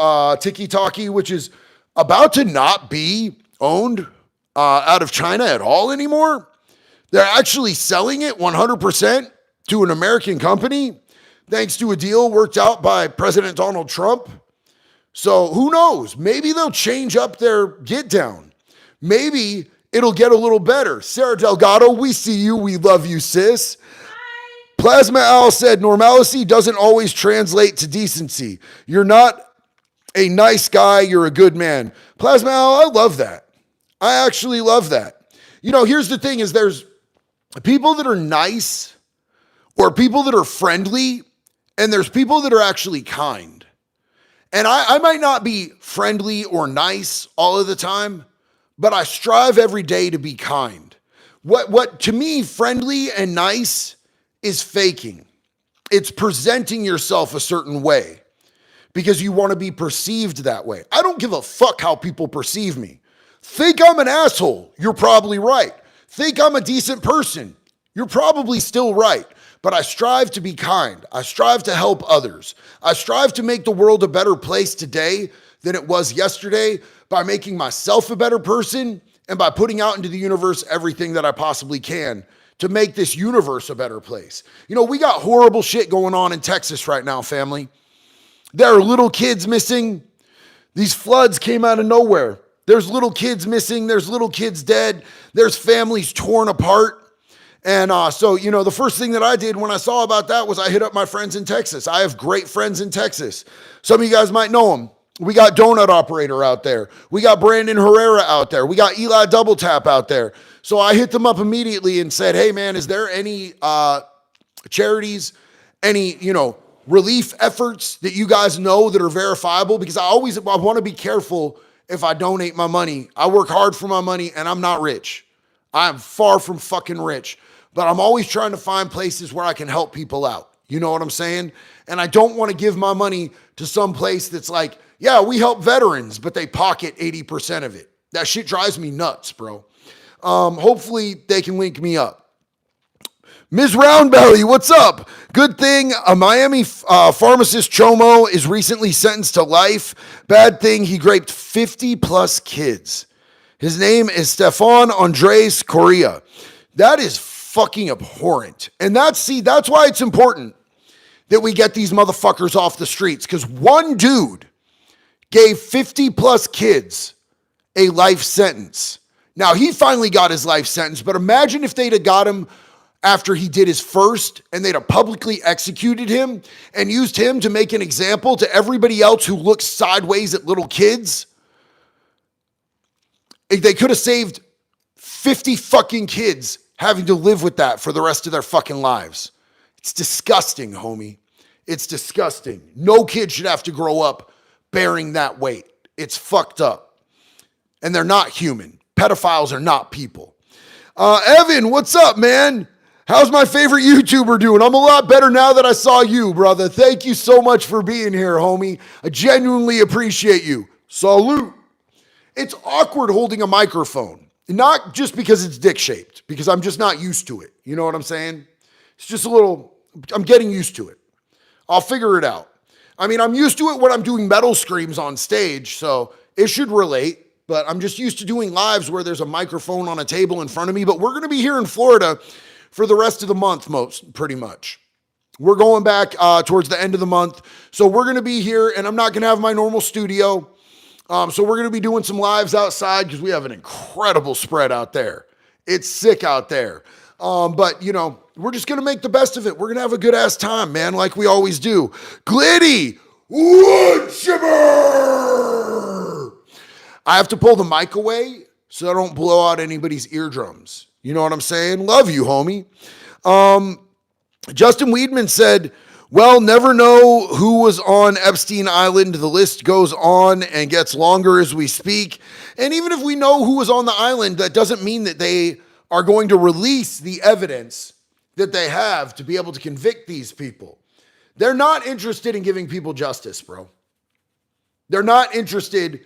Tiki-Taki, which is about to not be owned out of China at all anymore. They're actually selling it 100% to an American company, thanks to a deal worked out by President Donald Trump. So who knows? Maybe they'll change up their get down. Maybe it'll get a little better. Sarah Delgado, we see you. We love you, sis. Hi. Plasma Al said, normalcy doesn't always translate to decency. You're not a nice guy. You're a good man. Plasma Al, I love that. I actually love that. You know, here's the thing is there's people that are nice or people that are friendly, and there's people that are actually kind. And I might not be friendly or nice all of the time, but I strive every day to be kind. What to me, friendly and nice is faking. It's presenting yourself a certain way because you want to be perceived that way. I don't give a fuck how people perceive me. Think I'm an asshole, you're probably right. Think I'm a decent person, you're probably still right. But I strive to be kind. I strive to help others. I strive to make the world a better place today than it was yesterday by making myself a better person and by putting out into the universe everything that I possibly can to make this universe a better place. You know, we got horrible shit going on in Texas right now, family. There are little kids missing. These floods came out of nowhere. There's little kids missing. There's little kids dead. There's families torn apart. And so, you know, the first thing that I did when I saw about that was I hit up my friends in Texas. I have great friends in Texas. Some of you guys might know them. We got Donut Operator out there. We got Brandon Herrera out there. We got Eli Double Tap out there. So I hit them up immediately and said, hey, man, is there any charities, any, relief efforts that you guys know that are verifiable? Because I want to be careful if I donate my money. I work hard for my money and I'm not rich. I'm far from fucking rich. But I'm always trying to find places where I can help people out. You know what I'm saying? And I don't want to give my money to some place that's like, yeah, we help veterans, but they pocket 80% of it. That shit drives me nuts, bro. Hopefully they can link me up. Ms. Roundbelly, what's up? Good thing a Miami pharmacist Chomo is recently sentenced to life. Bad thing he raped 50 plus kids. His name is Stefan Andres Correa. That is fucking abhorrent. And that's why it's important that we get these motherfuckers off the streets, because one dude gave 50 plus kids a life sentence. Now, he finally got his life sentence, but imagine if they'd have got him after he did his first and they'd have publicly executed him and used him to make an example to everybody else who looks sideways at little kids. They could have saved 50 fucking kids having to live with that for the rest of their fucking lives. It's disgusting, homie. It's disgusting. No kid should have to grow up bearing that weight. It's fucked up. And they're not human. Pedophiles are not people. Evan, what's up, man? How's my favorite YouTuber doing? I'm a lot better now that I saw you, brother. Thank you so much for being here, homie. I genuinely appreciate you. Salute. It's awkward holding a microphone. Not just because it's dick-shaped, because I'm just not used to it. You know what I'm saying? It's just a little, I'm getting used to it. I'll figure it out. I mean, I'm used to it when I'm doing metal screams on stage, so it should relate. But I'm just used to doing lives where there's a microphone on a table in front of me. But we're going to be here in Florida for the rest of the month, pretty much. We're going back towards the end of the month. So we're going to be here, and I'm not going to have my normal studio. So we're going to be doing some lives outside because we have an incredible spread out there. It's sick out there. But, you know, we're just going to make the best of it. We're going to have a good-ass time, man, like we always do. Glitty! Wood chipper! I have to pull the mic away so I don't blow out anybody's eardrums. You know what I'm saying? Love you, homie. Justin Weedman said, well, never know who was on Epstein Island. The list goes on and gets longer as we speak. And even if we know who was on the island, that doesn't mean that they are going to release the evidence that they have to be able to convict these people. They're not interested in giving people justice, bro. They're not interested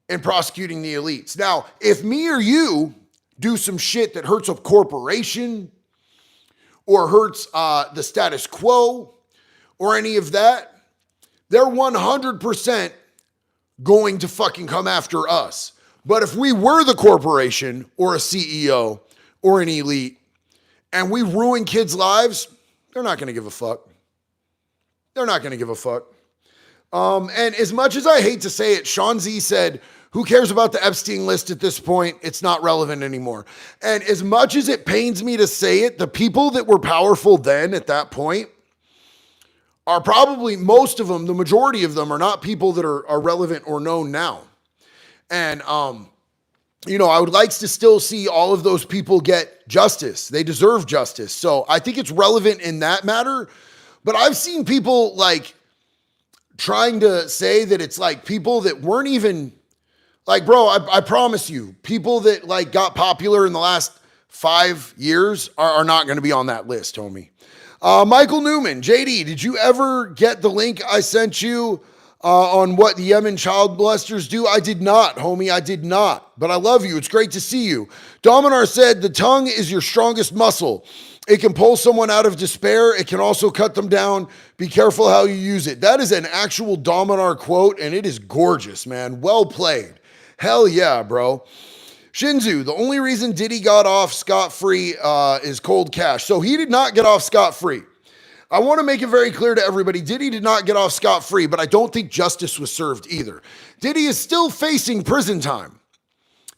in prosecuting the elites. Now, if me or you do some shit that hurts a corporation or hurts the status quo or any of that, they're 100% going to fucking come after us. But if we were the corporation or a CEO or an elite and we ruin kids' lives, they're not going to give a fuck. They're not going to give a fuck. And as much as I hate to say it, Sean Z said, who cares about the Epstein list at this point? It's not relevant anymore. And as much as it pains me to say it, the people that were powerful then at that point are probably, most of them, the majority of them are not people that are relevant or known now. And, you know, I would like to still see all of those people get justice. They deserve justice. So I think it's relevant in that matter. But I've seen people like trying to say that it's like people that weren't even like, bro, I promise you, people that like got popular in the last 5 years are not going to be on that list, homie. Michael Newman, JD, did you ever get the link I sent you on what the Yemen child molesters do? I did not, homie. I did not. But I love you. It's great to see you. Dominar said, the tongue is your strongest muscle. It can pull someone out of despair. It can also cut them down. Be careful how you use it. That is an actual Dominar quote, and it is gorgeous, man. Well played. Hell yeah, bro. Shinzu, the only reason Diddy got off scot-free is cold cash. So he did not get off scot-free. I want to make it very clear to everybody, Diddy did not get off scot-free, but I don't think justice was served either. Diddy is still facing prison time.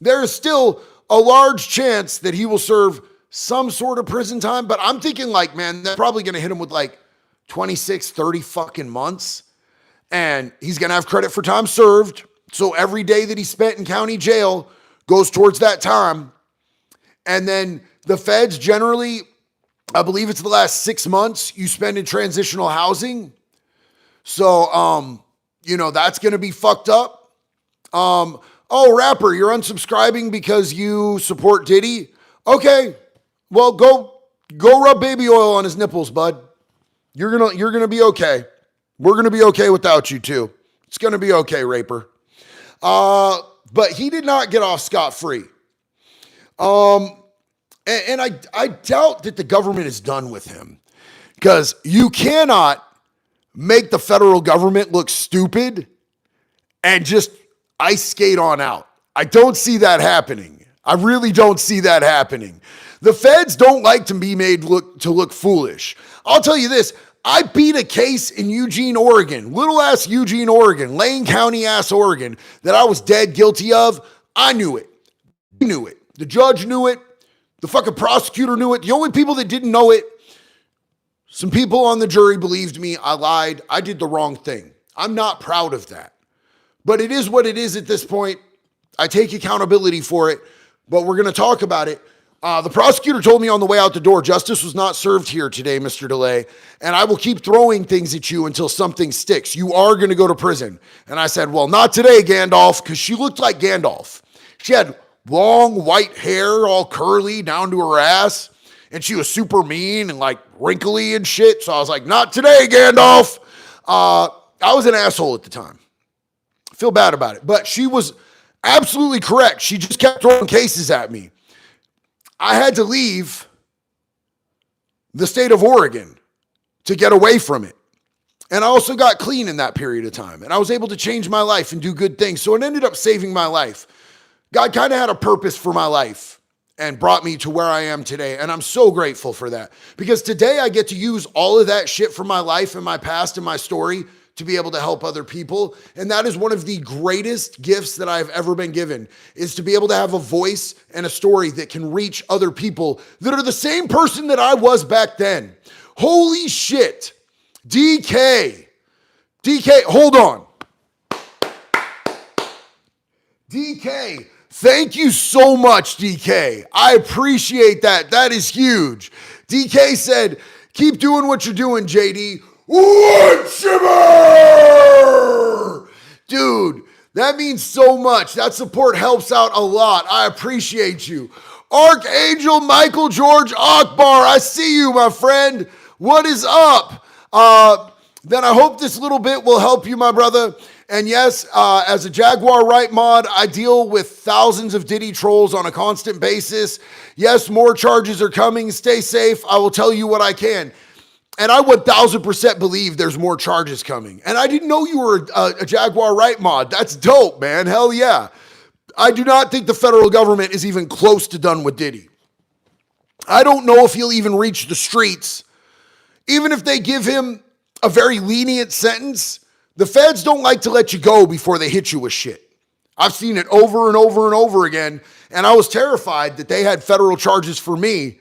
There is still a large chance that he will serve some sort of prison time, but I'm thinking like, man, they're probably going to hit him with like 26, 30 fucking months, and he's going to have credit for time served. So every day that he spent in county jail goes towards that time. And then the feds generally, I believe it's the last 6 months you spend in transitional housing. So, you know, that's going to be fucked up. Oh, rapper, you're unsubscribing because you support Diddy? Okay, well, go rub baby oil on his nipples, bud. You're gonna be okay. We're gonna be okay without you too. It's gonna be okay, raper. But he did not get off scot-free. And I doubt that the government is done with him, because you cannot make the federal government look stupid and just ice skate on out. I don't see that happening. I really don't see that happening. The feds don't like to be made look foolish. I'll tell you this. I beat a case in Eugene, Oregon, little ass Eugene, Oregon, Lane County ass Oregon, that I was dead guilty of. I knew it. He knew it. The judge knew it. The fucking prosecutor knew it. The only people that didn't know it, some people on the jury believed me. I lied. I did the wrong thing. I'm not proud of that. But it is what it is at this point. I take accountability for it, but we're going to talk about it. The prosecutor told me on the way out the door, justice was not served here today, Mr. DeLay, and I will keep throwing things at you until something sticks. You are going to go to prison. And I said, well, not today, Gandalf, because she looked like Gandalf. She had long white hair, all curly down to her ass, and she was super mean and like wrinkly and shit. So I was like, not today, Gandalf. I was an asshole at the time. I feel bad about it, but she was absolutely correct. She just kept throwing cases at me. I had to leave the state of Oregon to get away from it. And I also got clean in that period of time. And I was able to change my life and do good things. So it ended up saving my life. God kind of had a purpose for my life and brought me to where I am today. And I'm so grateful for that. Because today I get to use all of that shit from my life and my past and my story to be able to help other people. And that is one of the greatest gifts that I've ever been given, is to be able to have a voice and a story that can reach other people that are the same person that I was back then. Holy shit. DK, hold on. DK, thank you so much, DK. I appreciate that. That is huge. DK said, keep doing what you're doing, JD. Wood Shimmer! Dude, that means so much. That support helps out a lot. I appreciate you. Archangel Michael George Akbar, I see you, my friend. What is up? Then I hope this little bit will help you, my brother. And yes, as a Jaguar Right mod, I deal with thousands of Diddy trolls on a constant basis. Yes, more charges are coming. Stay safe. I will tell you what I can. And I 1000% believe there's more charges coming. And I didn't know you were a Jaguar Right mod. That's dope, man. Hell yeah. I do not think the federal government is even close to done with Diddy. I don't know if he'll even reach the streets. Even if they give him a very lenient sentence, the feds don't like to let you go before they hit you with shit. I've seen it over and over and over again. And I was terrified that they had federal charges for me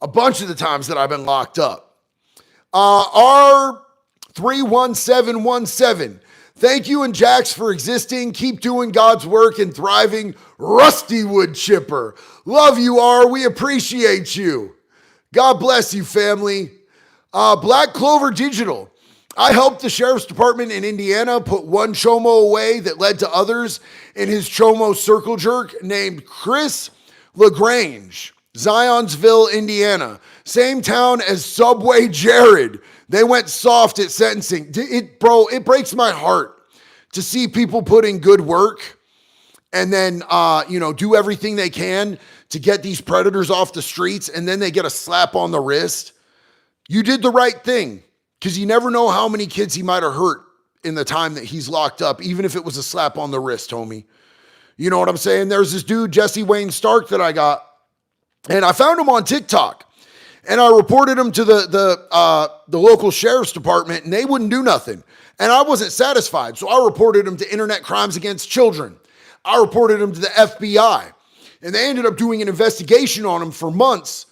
a bunch of the times that I've been locked up. R31717. Thank you and Jax for existing. Keep doing God's work and thriving. Rusty Wood Chipper. Love you, R. We appreciate you. God bless you, family. Black Clover Digital. I helped the sheriff's department in Indiana put one chomo away that led to others in his chomo circle jerk named Chris LaGrange. Zionsville, Indiana. Same town as Subway Jared. They went soft at sentencing. It breaks my heart to see people put in good work and then, do everything they can to get these predators off the streets, and then they get a slap on the wrist. You did the right thing, because you never know how many kids he might have hurt in the time that he's locked up, even if it was a slap on the wrist, homie. You know what I'm saying? There's this dude, Jesse Wayne Stark, that I got. And I found him on TikTok, and I reported him to the local sheriff's department, and they wouldn't do nothing. And I wasn't satisfied, so I reported him to Internet Crimes Against Children. I reported him to the FBI, and they ended up doing an investigation on him for months,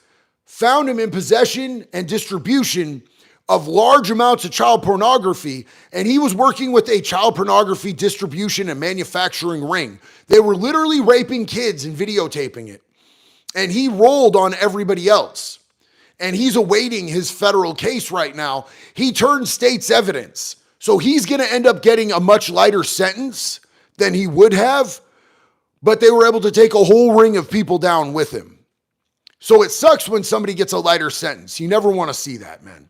found him in possession and distribution of large amounts of child pornography, and he was working with a child pornography distribution and manufacturing ring. They were literally raping kids and videotaping it. And he rolled on everybody else. And he's awaiting his federal case right now. He turned state's evidence. So he's going to end up getting a much lighter sentence than he would have. But they were able to take a whole ring of people down with him. So it sucks when somebody gets a lighter sentence. You never want to see that, man.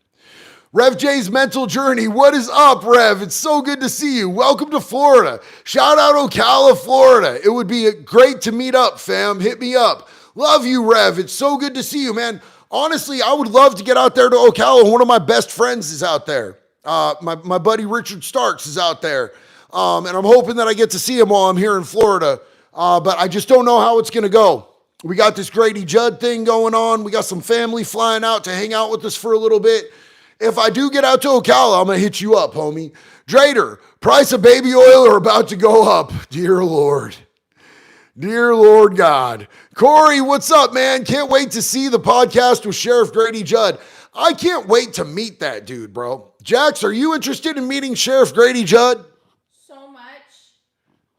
Rev J's Mental Journey. What is up, Rev? It's so good to see you. Welcome to Florida. Shout out Ocala, Florida. It would be great to meet up, fam. Hit me up. Love you, Rev. It's so good to see you, man. Honestly, I would love to get out there to Ocala. One of my best friends is out there. My buddy Richard Starks is out there. And I'm hoping that I get to see him while I'm here in Florida. But I just don't know how it's going to go. We got this Grady Judd thing going on. We got some family flying out to hang out with us for a little bit. If I do get out to Ocala, I'm going to hit you up, homie. Drader, price of baby oil are about to go up. Dear Lord. Dear Lord God. Corey, what's up, man? Can't wait to see the podcast with Sheriff Grady Judd. I can't wait to meet that dude, bro. Jax, are you interested in meeting Sheriff Grady Judd? So much.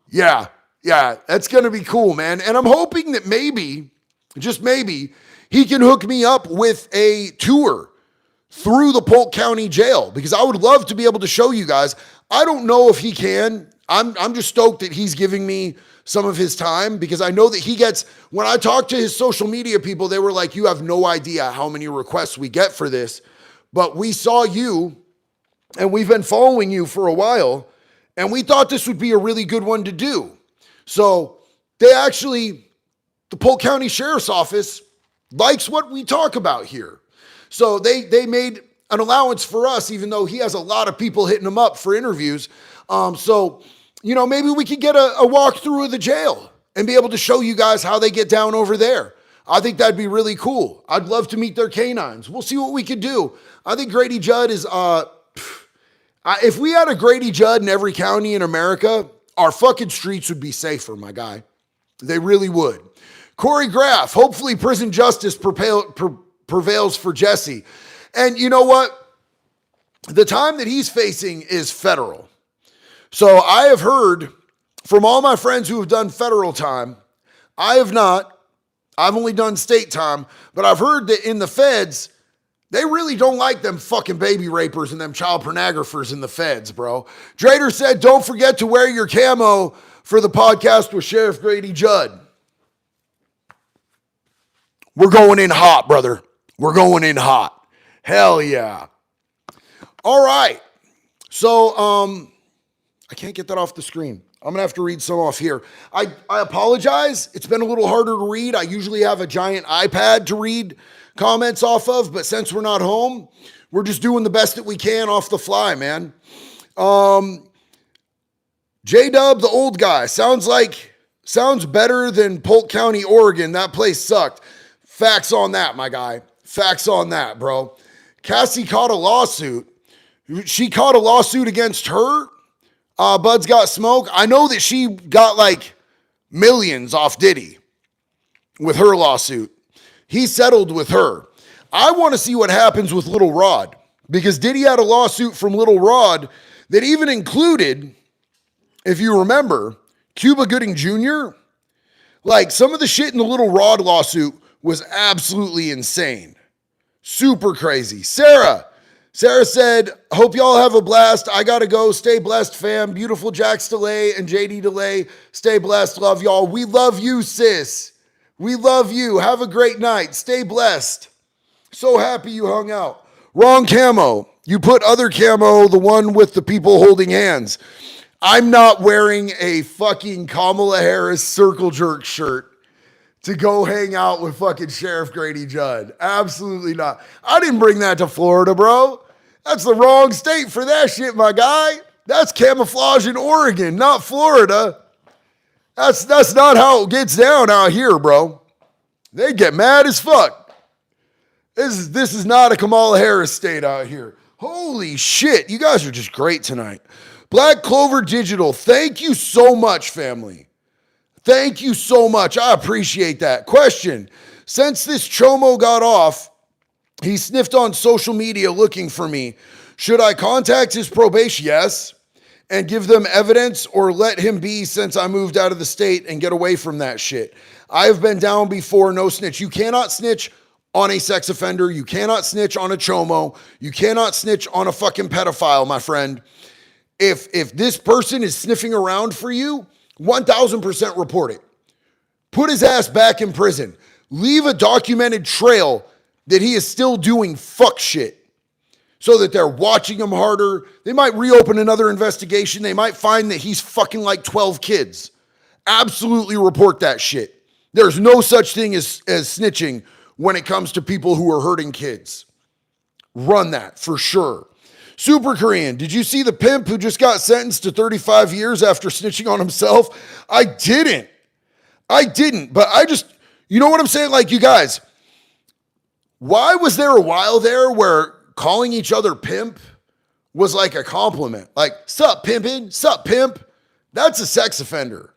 Yeah, that's going to be cool, man. And I'm hoping that maybe, just maybe, he can hook me up with a tour through the Polk County Jail, because I would love to be able to show you guys. I don't know if he can. I'm just stoked that he's giving me some of his time, because I know that he gets, when I talk to his social media people, they were like, you have no idea how many requests we get for this, but we saw you and we've been following you for a while, and we thought this would be a really good one to do. So the Polk County Sheriff's Office likes what we talk about here. So they made an allowance for us, even though he has a lot of people hitting him up for interviews. So, maybe we could get a walkthrough of the jail and be able to show you guys how they get down over there. I think that'd be really cool. I'd love to meet their canines. We'll see what we could do. I think Grady Judd is, if we had a Grady Judd in every county in America, our fucking streets would be safer, my guy. They really would. Corey Graff, hopefully prison justice prevails for Jesse. And you know what? The time that he's facing is federal. So I have heard from all my friends who have done federal time, I have not. I've only done state time, but I've heard that in the feds, they really don't like them fucking baby rapers and them child pornographers in the feds, bro. Drader said, don't forget to wear your camo for the podcast with Sheriff Grady Judd. We're going in hot, brother. We're going in hot. Hell yeah. All right. So, I can't get that off the screen. I'm going to have to read some off here. I apologize. It's been a little harder to read. I usually have a giant iPad to read comments off of, but since we're not home, we're just doing the best that we can off the fly, man. J-Dub, the old guy, sounds better than Polk County, Oregon. That place sucked. Facts on that, my guy. Facts on that, bro. Cassie caught a lawsuit. She caught a lawsuit against her. Bud's Got Smoke. I know that she got like millions off Diddy with her lawsuit. He settled with her. I want to see what happens with Little Rod, because Diddy had a lawsuit from Little Rod that even included, if you remember, Cuba Gooding Jr. Like, some of the shit in the Little Rod lawsuit was absolutely insane. Super crazy. Sarah said, hope y'all have a blast. I gotta go. Stay blessed, fam. Beautiful Jax Delay and JD Delay. Stay blessed. Love y'all. We love you, sis. We love you. Have a great night. Stay blessed. So happy you hung out. Wrong camo. You put other camo, the one with the people holding hands. I'm not wearing a fucking Kamala Harris circle jerk shirt to go hang out with fucking Sheriff Grady Judd. Absolutely not. I didn't bring that to Florida, bro. That's the wrong state for that shit, my guy. That's camouflage in Oregon, not Florida. That's not how it gets down out here, bro. They get mad as fuck. This is not a Kamala Harris state out here. Holy shit, you guys are just great tonight. Black Clover Digital, thank you so much, family. Thank you so much. I appreciate that. Question, since this chomo got off, he sniffed on social media looking for me. Should I contact his probation? Yes. And give them evidence, or let him be since I moved out of the state and get away from that shit? I have been down before, no snitch. You cannot snitch on a sex offender. You cannot snitch on a chomo. You cannot snitch on a fucking pedophile, my friend. If this person is sniffing around for you, 1000% report it. Put his ass back in prison. Leave a documented trail that he is still doing fuck shit, so that they're watching him harder. They might reopen another investigation. They might find that he's fucking like 12 kids. Absolutely report that shit. There's no such thing as snitching when it comes to people who are hurting kids. Run that for sure. Super Korean, did you see the pimp who just got sentenced to 35 years after snitching on himself? I didn't, but I just, you know what I'm saying? Like, you guys, why was there a while there where calling each other pimp was like a compliment? Like, sup pimpin', sup pimp? That's a sex offender.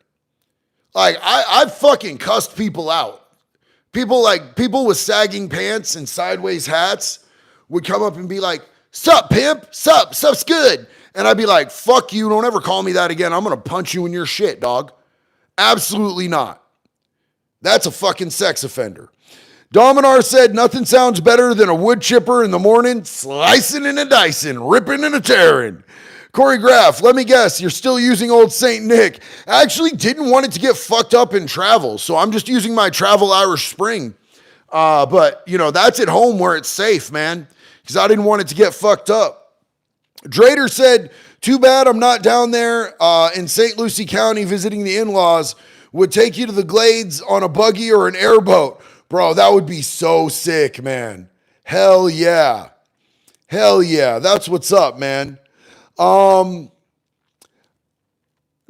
Like, I fucking cussed people out. People with sagging pants and sideways hats would come up and be like, sup pimp, sup's good. And I'd be like, fuck you, don't ever call me that again. I'm going to punch you in your shit, dog. Absolutely not. That's a fucking sex offender. Dominar said, nothing sounds better than a wood chipper in the morning, slicing and a dicing, ripping and a tearing. Corey Graff, let me guess, you're still using old St. Nick. I actually didn't want it to get fucked up in travel, so I'm just using my Travel Irish Spring. But, you know, that's at home where it's safe, man, because I didn't want it to get fucked up. Drader said, too bad I'm not down there in St. Lucie County visiting the in-laws. Would take you to the Glades on a buggy or an airboat. Bro, that would be so sick, man. Hell yeah. Hell yeah. That's what's up, man.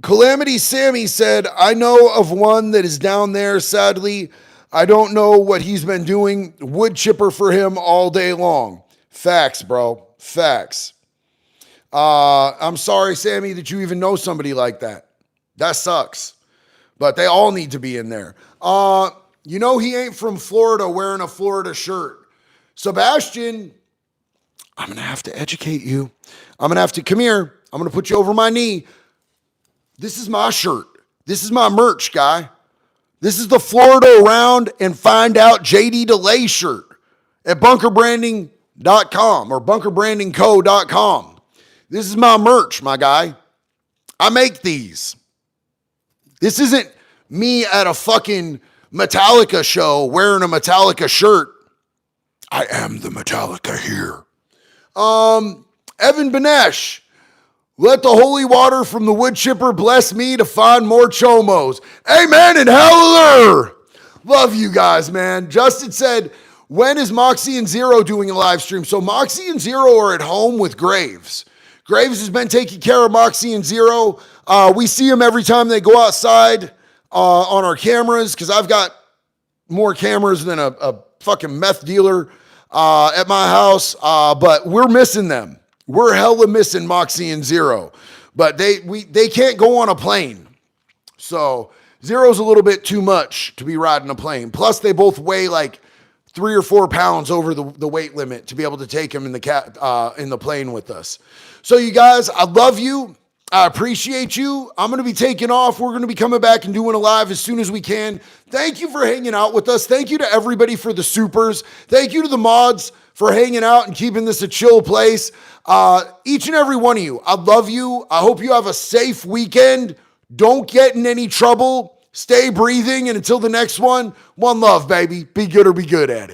Calamity Sammy said, I know of one that is down there. Sadly, I don't know what he's been doing. Wood chipper for him all day long. Facts, bro. Facts. I'm sorry, Sammy, that you even know somebody like that. That sucks. But they all need to be in there. You know he ain't from Florida wearing a Florida shirt. Sebastian, I'm going to have to educate you. I'm going to have to, come here. I'm going to put you over my knee. This is my shirt. This is my merch, guy. This is the Florida Around and Find Out JD Delay shirt at bunkerbranding.com or bunkerbrandingco.com. This is my merch, my guy. I make these. This isn't me at a fucking Metallica show wearing a Metallica shirt. I am the Metallica here. Evan Benesh, let the holy water from the wood chipper bless me to find more chomos. Amen and hallelujah. Love you guys, man. Justin said, when is Moxie and Zero doing a live stream? So Moxie and Zero are at home with Graves. Graves has been taking care of Moxie and Zero. We see them every time they go outside on our cameras because I've got more cameras than a fucking meth dealer at my house. But we're missing them. We're hella missing Moxie and Zero. But they can't go on a plane. So Zero's a little bit too much to be riding a plane. Plus they both weigh like 3 or 4 pounds over the weight limit to be able to take them in the plane with us. So you guys, I love you. I appreciate you. I'm going to be taking off. We're going to be coming back and doing a live as soon as we can. Thank you for hanging out with us. Thank you to everybody for the supers. Thank you to the mods for hanging out and keeping this a chill place. Each and every one of you, I love you. I hope you have a safe weekend. Don't get in any trouble. Stay breathing. And until the next one love, baby. Be good or be good at it.